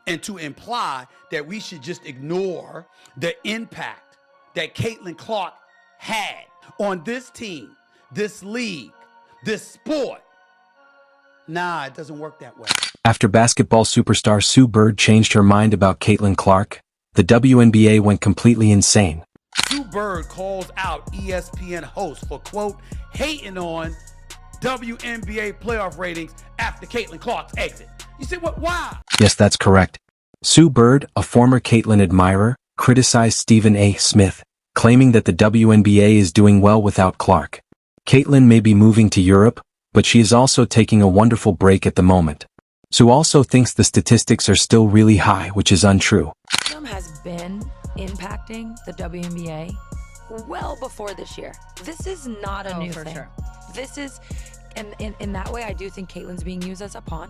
and to imply that we should just ignore the impact that Caitlin Clark had on this team, this league, this sport. Nah, it doesn't work that way. After basketball superstar Sue Bird changed her mind about Caitlin Clark, the WNBA went completely insane. Sue Bird calls out ESPN host for, quote, hating on WNBA playoff ratings after Caitlin Clark's exit. You say, what? Why? Yes, that's correct. Sue Bird, a former Caitlin admirer, criticized Stephen A. Smith, claiming that the WNBA is doing well without Clark. Caitlin may be moving to Europe, but she is also taking a wonderful break at the moment. Sue also thinks the statistics are still really high, which is untrue. Has been impacting the WNBA well before this year. This is not a new thing. Sure. This is, and in that way, I do think Caitlin's being used as a pawn.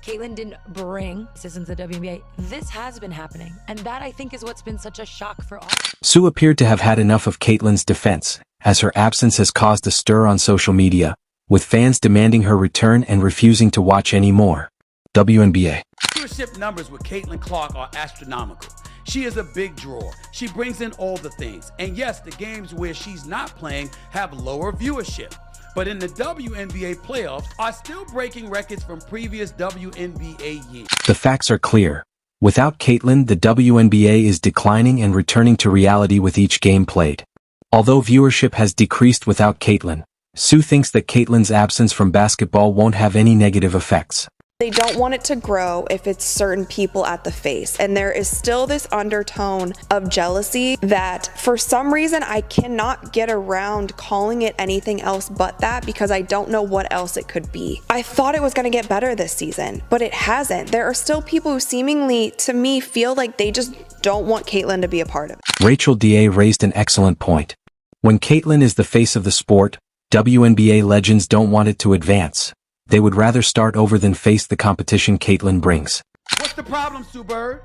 Caitlin didn't bring systems to the WNBA. This has been happening, and that I think is what's been such a shock for all. Sue appeared to have had enough of Caitlin's defense, as her absence has caused a stir on social media, with fans demanding her return and refusing to watch any more. WNBA. Viewership numbers with Caitlin Clark are astronomical. She is a big draw. She brings in all the things. And yes, the games where she's not playing have lower viewership. But in the WNBA playoffs are still breaking records from previous WNBA years. The facts are clear. Without Caitlin, the WNBA is declining and returning to reality with each game played. Although viewership has decreased without Caitlin, Sue thinks that Caitlin's absence from basketball won't have any negative effects. They don't want it to grow if it's certain people at the face. And there is still this undertone of jealousy that for some reason I cannot get around calling it anything else but that, because I don't know what else it could be. I thought it was going to get better this season, but it hasn't. There are still people who seemingly, to me, feel like they just don't want Caitlin to be a part of it. Rachel D.A. raised an excellent point. When Caitlin is the face of the sport, WNBA legends don't want it to advance. They would rather start over than face the competition Caitlin brings. What's the problem, Sue Bird?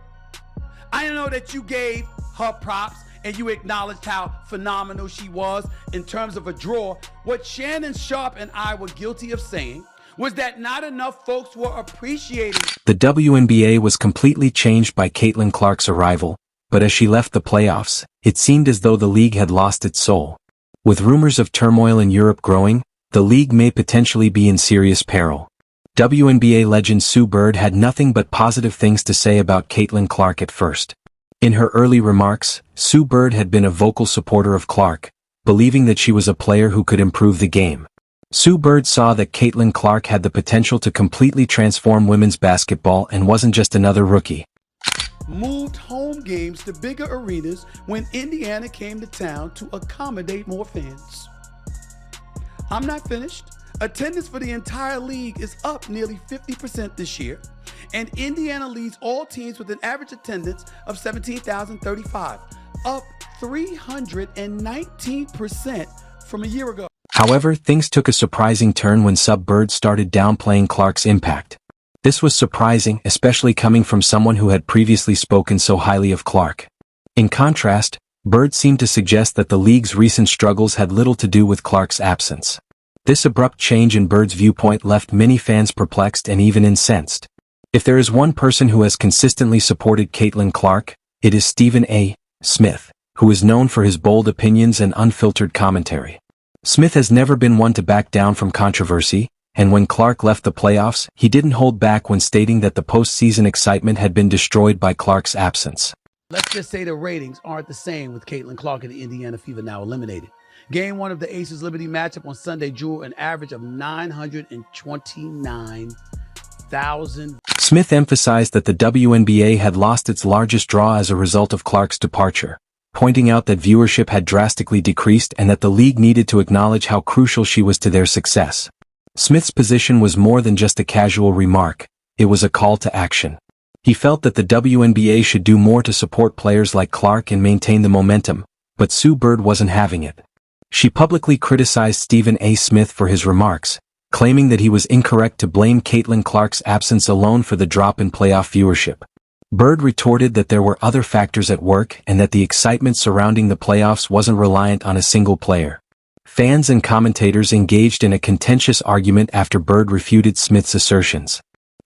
I know that you gave her props and you acknowledged how phenomenal she was in terms of a draw. What Shannon Sharp and I were guilty of saying was that not enough folks were appreciating. The WNBA was completely changed by Caitlin Clark's arrival, but as she left the playoffs, it seemed as though the league had lost its soul. With rumors of turmoil in Europe growing, the league may potentially be in serious peril. WNBA legend Sue Bird had nothing but positive things to say about Caitlin Clark at first. In her early remarks, Sue Bird had been a vocal supporter of Clark, believing that she was a player who could improve the game. Sue Bird saw that Caitlin Clark had the potential to completely transform women's basketball and wasn't just another rookie. Moved home games to bigger arenas when Indiana came to town to accommodate more fans. I'm not finished. Attendance for the entire league is up nearly 50% this year, and Indiana leads all teams with an average attendance of 17,035, up 319% from a year ago. However, things took a surprising turn when Sue Bird started downplaying Clark's impact. This was surprising, especially coming from someone who had previously spoken so highly of Clark. In contrast, Bird seemed to suggest that the league's recent struggles had little to do with Clark's absence. This abrupt change in Bird's viewpoint left many fans perplexed and even incensed. If there is one person who has consistently supported Caitlin Clark, it is Stephen A. Smith, who is known for his bold opinions and unfiltered commentary. Smith has never been one to back down from controversy, and when Clark left the playoffs, he didn't hold back when stating that the postseason excitement had been destroyed by Clark's absence. Let's just say the ratings aren't the same with Caitlin Clark and the Indiana Fever now eliminated. Game 1 of the Aces Liberty matchup on Sunday drew an average of 929,000. Smith emphasized that the WNBA had lost its largest draw as a result of Clark's departure, pointing out that viewership had drastically decreased and that the league needed to acknowledge how crucial she was to their success. Smith's position was more than just a casual remark, it was a call to action. He felt that the WNBA should do more to support players like Clark and maintain the momentum, but Sue Bird wasn't having it. She publicly criticized Stephen A. Smith for his remarks, claiming that he was incorrect to blame Caitlin Clark's absence alone for the drop in playoff viewership. Bird retorted that there were other factors at work and that the excitement surrounding the playoffs wasn't reliant on a single player. Fans and commentators engaged in a contentious argument after Bird refuted Smith's assertions.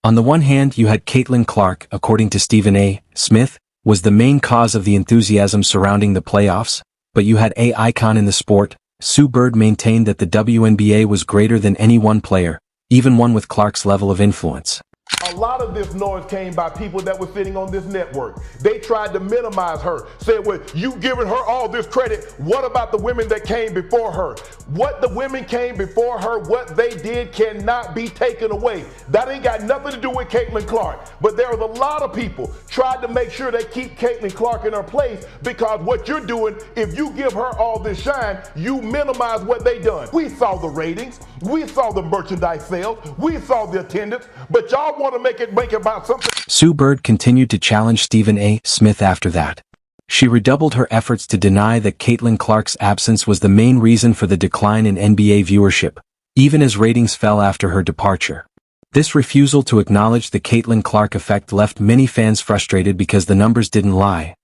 On the one hand, you had Caitlin Clark, according to Stephen A. Smith, was the main cause of the enthusiasm surrounding the playoffs, but you had a icon in the sport. Sue Bird maintained that the WNBA was greater than any one player, even one with Clark's level of influence. A lot of this noise came by people that were sitting on this network. They tried to minimize her, said, well, you giving her all this credit. What about the women that came before her? What the women came before her, what they did cannot be taken away. That ain't got nothing to do with Caitlin Clark. But there was a lot of people tried to make sure they keep Caitlin Clark in her place, because what you're doing, if you give her all this shine, you minimize what they done. We saw the ratings, we saw the merchandise sales, we saw the attendance, but y'all want to make it about something. Sue Bird continued to challenge Stephen A. Smith after that. She redoubled her efforts to deny that Caitlin Clark's absence was the main reason for the decline in NBA viewership, even as ratings fell after her departure. This refusal to acknowledge the Caitlin Clark effect left many fans frustrated because the numbers didn't lie.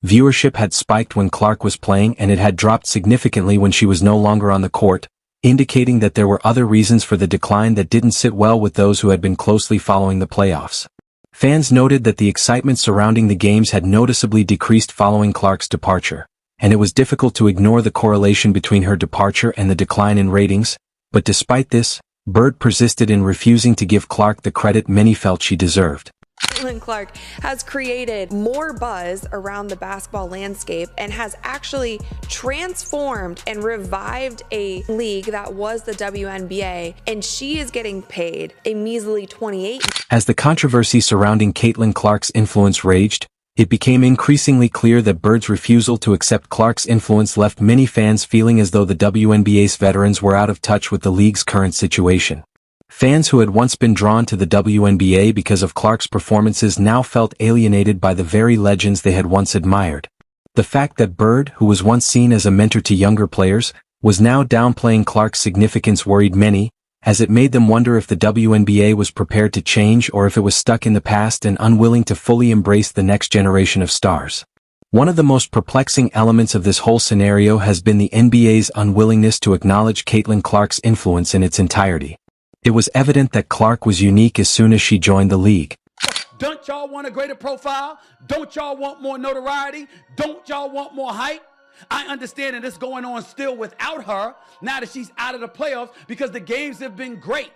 Viewership had spiked when Clark was playing, and it had dropped significantly when she was no longer on the court, indicating that there were other reasons for the decline that didn't sit well with those who had been closely following the playoffs. Fans noted that the excitement surrounding the games had noticeably decreased following Clark's departure, and it was difficult to ignore the correlation between her departure and the decline in ratings. But despite this, Bird persisted in refusing to give Clark the credit many felt she deserved. Caitlin Clark has created more buzz around the basketball landscape and has actually transformed and revived a league that was the WNBA, and she is getting paid a measly $28. As the controversy surrounding Caitlin Clark's influence raged, it became increasingly clear that Bird's refusal to accept Clark's influence left many fans feeling as though the WNBA's veterans were out of touch with the league's current situation. Fans who had once been drawn to the WNBA because of Clark's performances now felt alienated by the very legends they had once admired. The fact that Bird, who was once seen as a mentor to younger players, was now downplaying Clark's significance worried many, as it made them wonder if the WNBA was prepared to change or if it was stuck in the past and unwilling to fully embrace the next generation of stars. One of the most perplexing elements of this whole scenario has been the NBA's unwillingness to acknowledge Caitlin Clark's influence in its entirety. It was evident that Clark was unique as soon as she joined the league. Don't y'all want a greater profile? Don't y'all want more notoriety? Don't y'all want more hype? I understand that it's going on still without her now that she's out of the playoffs because the games have been great.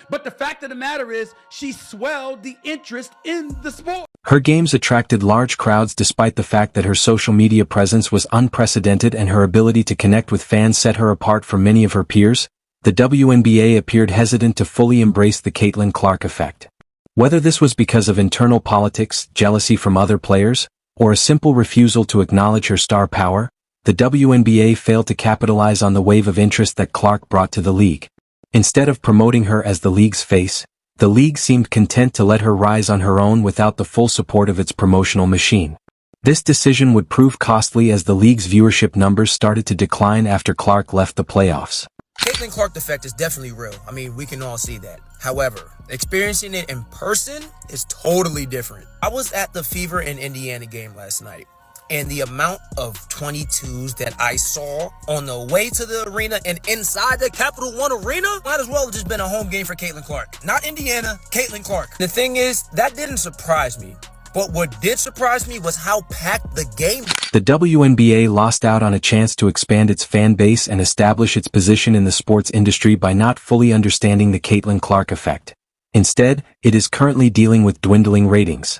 But the fact of the matter is, she swelled the interest in the sport. Her games attracted large crowds despite the fact that her social media presence was unprecedented and her ability to connect with fans set her apart from many of her peers. The WNBA appeared hesitant to fully embrace the Caitlin Clark effect. Whether this was because of internal politics, jealousy from other players, or a simple refusal to acknowledge her star power, the WNBA failed to capitalize on the wave of interest that Clark brought to the league. Instead of promoting her as the league's face, the league seemed content to let her rise on her own without the full support of its promotional machine. This decision would prove costly as the league's viewership numbers started to decline after Clark left the playoffs. Caitlin Clark effect is definitely real. I mean, we can all see that. However, experiencing it in person is totally different. I was at the Fever in Indiana game last night, and the amount of 22s that I saw on the way to the arena and inside the Capital One Arena might as well have just been a home game for Caitlin Clark. Not Indiana, Caitlin Clark. The thing is, that didn't surprise me. But what did surprise me was how packed the game was. The WNBA lost out on a chance to expand its fan base and establish its position in the sports industry by not fully understanding the Caitlin Clark effect. Instead, it is currently dealing with dwindling ratings.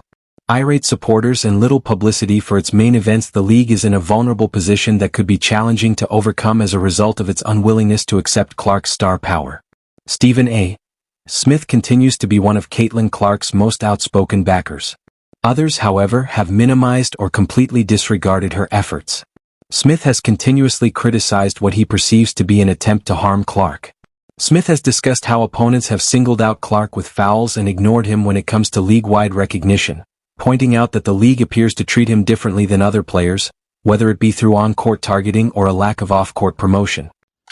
Irate supporters and little publicity for its main events. The league is in a vulnerable position that could be challenging to overcome as a result of its unwillingness to accept Clark's star power. Stephen A. Smith continues to be one of Caitlin Clark's most outspoken backers. Others, however, have minimized or completely disregarded her efforts. Smith has continuously criticized what he perceives to be an attempt to harm Clark. Smith has discussed how opponents have singled out Clark with fouls and ignored him when it comes to league-wide recognition, pointing out that the league appears to treat him differently than other players, whether it be through on-court targeting or a lack of off-court promotion.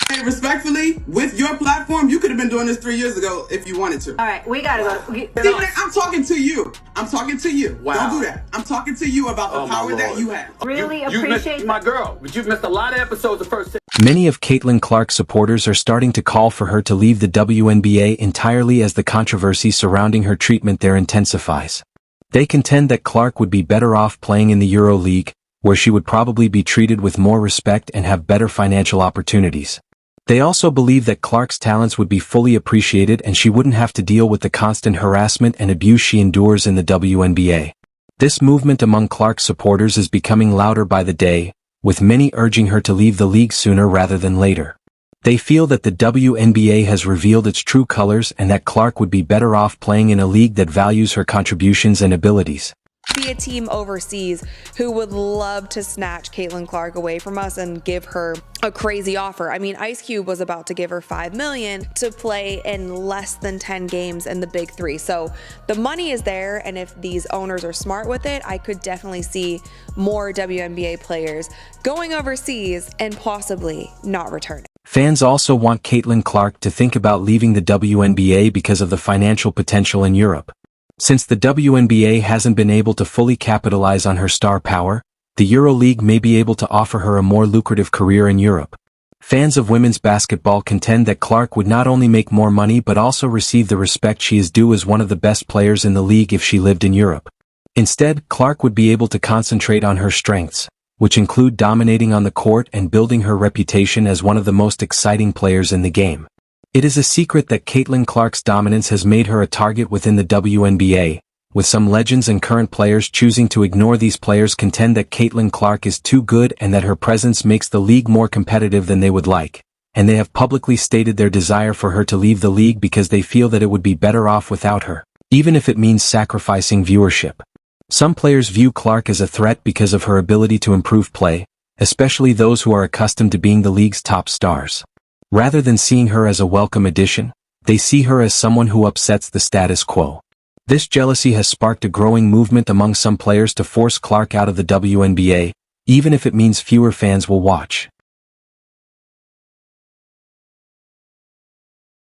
Hey, respectfully, with your platform, you could have been doing this 3 years ago if you wanted to. All right, we gotta go. Stephen, I'm talking to you. I'm talking to you. Wow. Don't do that. I'm talking to you about the power that you have. Really You appreciate missed, my girl, but you've missed a lot of episodes of First. Many of Caitlin Clark's supporters are starting to call for her to leave the WNBA entirely as the controversy surrounding her treatment there intensifies. They contend that Clark would be better off playing in the Euro League, where she would probably be treated with more respect and have better financial opportunities. They also believe that Clark's talents would be fully appreciated and she wouldn't have to deal with the constant harassment and abuse she endures in the WNBA. This movement among Clark's supporters is becoming louder by the day, with many urging her to leave the league sooner rather than later. They feel that the WNBA has revealed its true colors and that Clark would be better off playing in a league that values her contributions and abilities. Be a team overseas who would love to snatch Caitlin Clark away from us and give her a crazy offer. I mean, Ice Cube was about to give her $5 million to play in less than 10 games in the Big Three. So the money is there, and if these owners are smart with it, I could definitely see more WNBA players going overseas and possibly not returning. Fans also want Caitlin Clark to think about leaving the WNBA because of the financial potential in Europe. Since the WNBA hasn't been able to fully capitalize on her star power, the EuroLeague may be able to offer her a more lucrative career in Europe. Fans of women's basketball contend that Clark would not only make more money but also receive the respect she is due as one of the best players in the league if she lived in Europe. Instead, Clark would be able to concentrate on her strengths, which include dominating on the court and building her reputation as one of the most exciting players in the game. It is a secret that Caitlin Clark's dominance has made her a target within the WNBA, with some legends and current players choosing to ignore these players contend that Caitlin Clark is too good and that her presence makes the league more competitive than they would like, and they have publicly stated their desire for her to leave the league because they feel that it would be better off without her, even if it means sacrificing viewership. Some players view Clark as a threat because of her ability to improve play, especially those who are accustomed to being the league's top stars. Rather than seeing her as a welcome addition, they see her as someone who upsets the status quo. This jealousy has sparked a growing movement among some players to force Clark out of the WNBA, even if it means fewer fans will watch.